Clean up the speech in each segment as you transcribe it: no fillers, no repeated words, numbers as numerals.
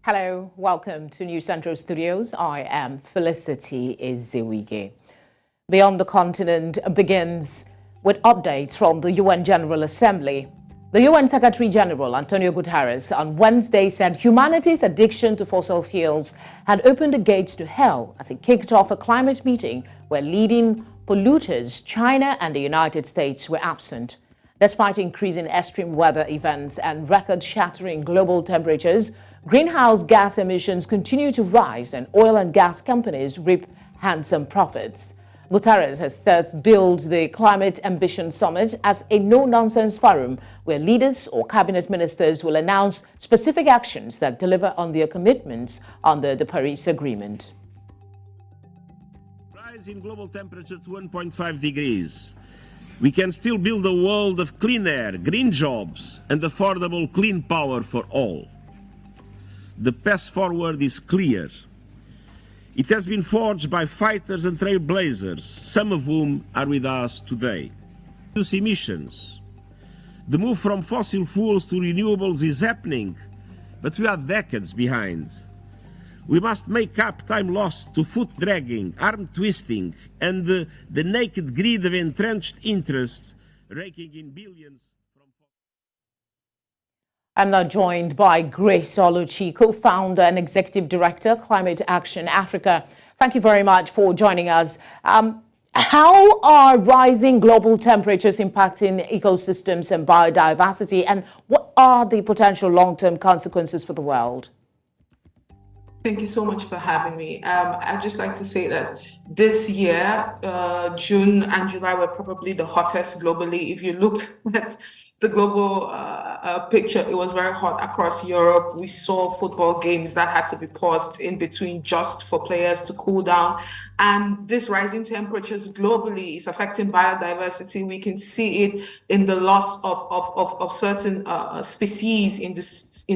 Hello, welcome to News Central Studios. I am Felicity Ezewuike. Beyond the Continent begins with updates from the UN General Assembly. The UN Secretary-General Antonio Guterres on Wednesday said humanity's addiction to fossil fuels had opened the gates to hell as he kicked off a climate meeting where leading polluters, China and the United States, were absent. Despite increasing extreme weather events and record-shattering global temperatures, greenhouse gas emissions continue to rise and oil and gas companies reap handsome profits. Guterres has thus billed the Climate Ambition Summit as a no-nonsense forum where leaders or cabinet ministers will announce specific actions that deliver on their commitments under the Paris Agreement. Rise in global temperature to 1.5 degrees. We can still build a world of clean air, green jobs, and affordable clean power for all. The path forward is clear. It has been forged by fighters and trailblazers, some of whom are with us today. Reduce emissions. The move from fossil fuels to renewables is happening, but we are decades behind. We must make up time lost to foot dragging, arm twisting, and the naked greed of entrenched interests raking in billions. I'm now joined by Grace Oluchi, co-founder and executive director, Climate Action Africa. Thank you very much for joining us. How are rising global temperatures impacting ecosystems and biodiversity, and what are the potential long-term consequences for the world? Thank you so much for having me. I'd just like to say that this year, June and July were probably the hottest globally. If you look at the global picture, it was very hot across Europe. We saw football games that had to be paused in between just for players to cool down. And this rising temperatures globally is affecting biodiversity. We can see it in the loss of certain species in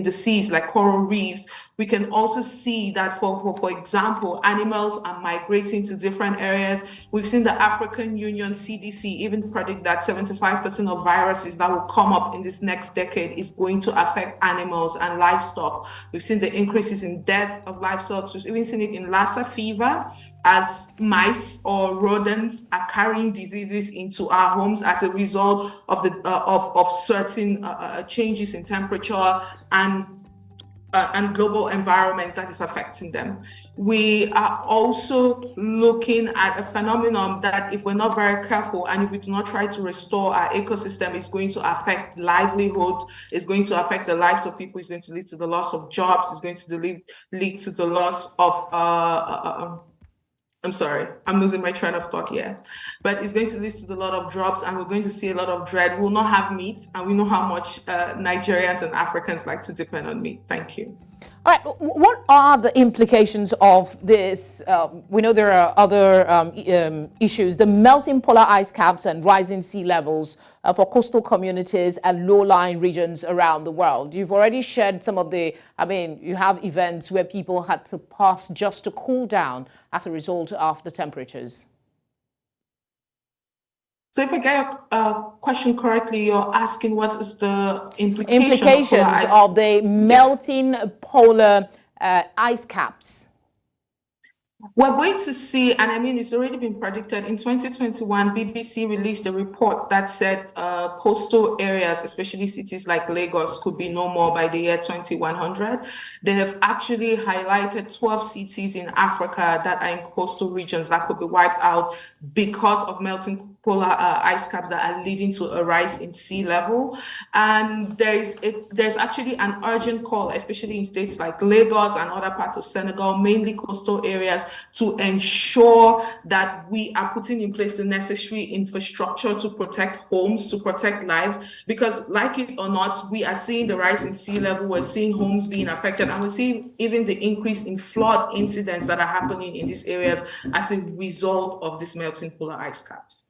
the seas, like coral reefs. We can also see that, for example, animals are migrating to different areas. We've seen the African Union CDC even predict that 75% of viruses that will come up in this next decade is going to affect animals and livestock. We've seen the increases in death of livestock. We've even seen it in Lassa fever, as mice or rodents are carrying diseases into our homes as a result of the of certain changes in temperature and global environments that is affecting them. We are also looking at a phenomenon that, if we're not very careful and if we do not try to restore our ecosystem, it's going to affect livelihood, it's going to affect the lives of people, it's going to lead to the loss of jobs, it's going to lead to the loss of I'm sorry, I'm losing my train of thought here. But it's going to lead to a lot of drops, and we're going to see a lot of dread. We'll not have meat, and we know how much Nigerians and Africans like to depend on meat. Thank you. All right, what are the implications of this? We know there are other issues, the melting polar ice caps and rising sea levels for coastal communities and low-lying regions around the world. You've already shared some of the, you have events where people had to pass just to cool down as a result of the temperatures. So if I get your question correctly, you're asking what is the implications of the melting polar ice caps? We're going to see, and it's already been predicted, in 2021, BBC released a report that said coastal areas, especially cities like Lagos, could be no more by the year 2100. They have actually highlighted 12 cities in Africa that are in coastal regions that could be wiped out because of melting polar ice caps that are leading to a rise in sea level. And there's actually an urgent call, especially in states like Lagos and other parts of Senegal, mainly coastal areas, to ensure that we are putting in place the necessary infrastructure to protect homes, to protect lives, because like it or not, we are seeing the rise in sea level, we're seeing homes being affected, and we're seeing even the increase in flood incidents that are happening in these areas as a result of this melting polar ice caps.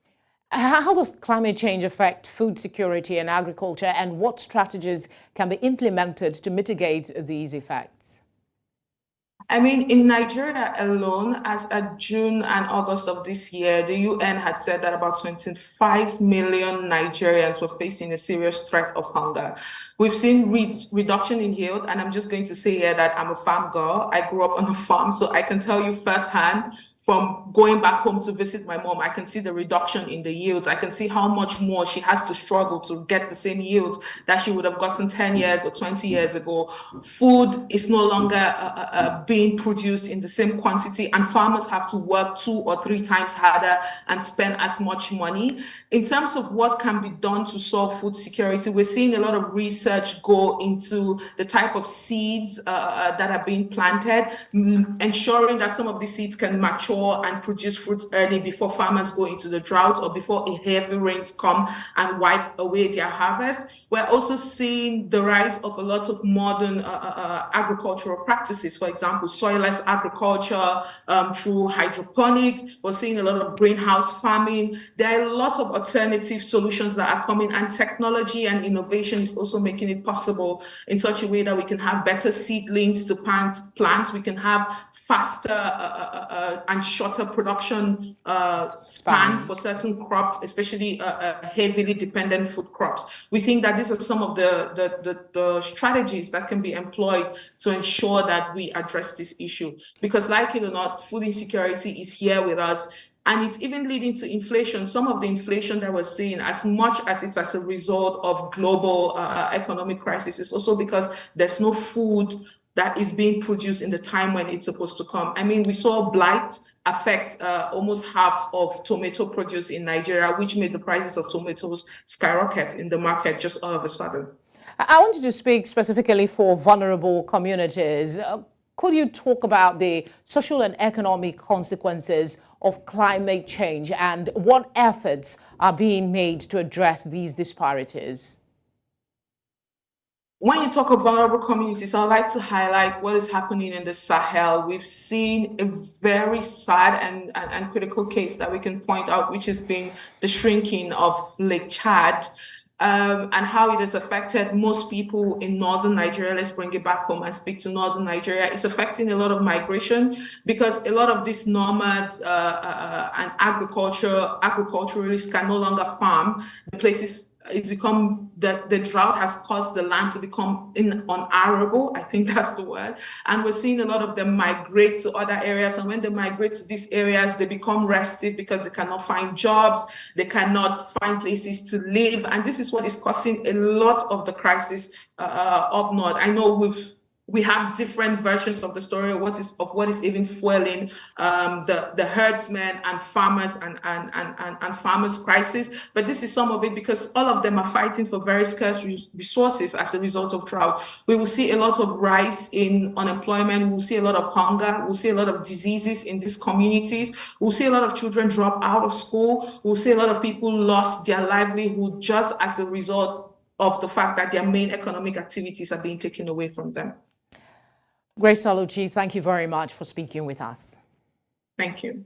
How does climate change affect food security and agriculture, and what strategies can be implemented to mitigate these effects? I mean, in Nigeria alone, as at June and August of this year, the UN had said that about 25 million Nigerians were facing a serious threat of hunger. We've seen reduction in yield, and I'm just going to say here that I'm a farm girl. I grew up on a farm, so I can tell you firsthand from going back home to visit my mom, I can see the reduction in the yields. I can see how much more she has to struggle to get the same yields that she would have gotten 10 years or 20 years ago. Food is no longer being produced in the same quantity, and farmers have to work 2 or 3 times harder and spend as much money. In terms of what can be done to solve food security, we're seeing a lot of research go into the type of seeds that are being planted, ensuring that some of these seeds can mature and produce fruits early before farmers go into the drought or before heavy rains come and wipe away their harvest. We're also seeing the rise of a lot of modern agricultural practices, for example, soilless agriculture through hydroponics. We're seeing a lot of greenhouse farming. There are a lot of alternative solutions that are coming, and technology and innovation is also making it possible in such a way that we can have better seedlings to plant. We can have faster and shorter production span for certain crops, especially heavily dependent food crops. We think that these are some of the strategies that can be employed to ensure that we address this issue. Because like it or not, food insecurity is here with us. And it's even leading to inflation. Some of the inflation that we're seeing, as much as it's as a result of global economic crisis, is also because there's no food that is being produced in the time when it's supposed to come. I mean, we saw blight affect almost half of tomato produce in Nigeria, which made the prices of tomatoes skyrocket in the market just all of a sudden. I wanted to speak specifically for vulnerable communities. Could you talk about the social and economic consequences of climate change and what efforts are being made to address these disparities? When you talk of vulnerable communities, I'd like to highlight what is happening in the Sahel. We've seen a very sad and critical case that we can point out, which has been the shrinking of Lake Chad. And how it has affected most people in northern Nigeria. Let's bring it back home and speak to northern Nigeria. It's affecting a lot of migration because a lot of these nomads and agriculturalists can no longer farm. The places it's become that the drought has caused the land to become unarable. I think that's the word. And we're seeing a lot of them migrate to other areas. And when they migrate to these areas, they become restive because they cannot find jobs. They cannot find places to live. And this is what is causing a lot of the crisis up north. I know we have different versions of the story of what is even fueling the herdsmen and farmers and farmers crisis. But this is some of it because all of them are fighting for very scarce resources as a result of drought. We will see a lot of rise in unemployment. We'll see a lot of hunger. We'll see a lot of diseases in these communities. We'll see a lot of children drop out of school. We'll see a lot of people lost their livelihood just as a result of the fact that their main economic activities are being taken away from them. Grace Oluchi, thank you very much for speaking with us. Thank you.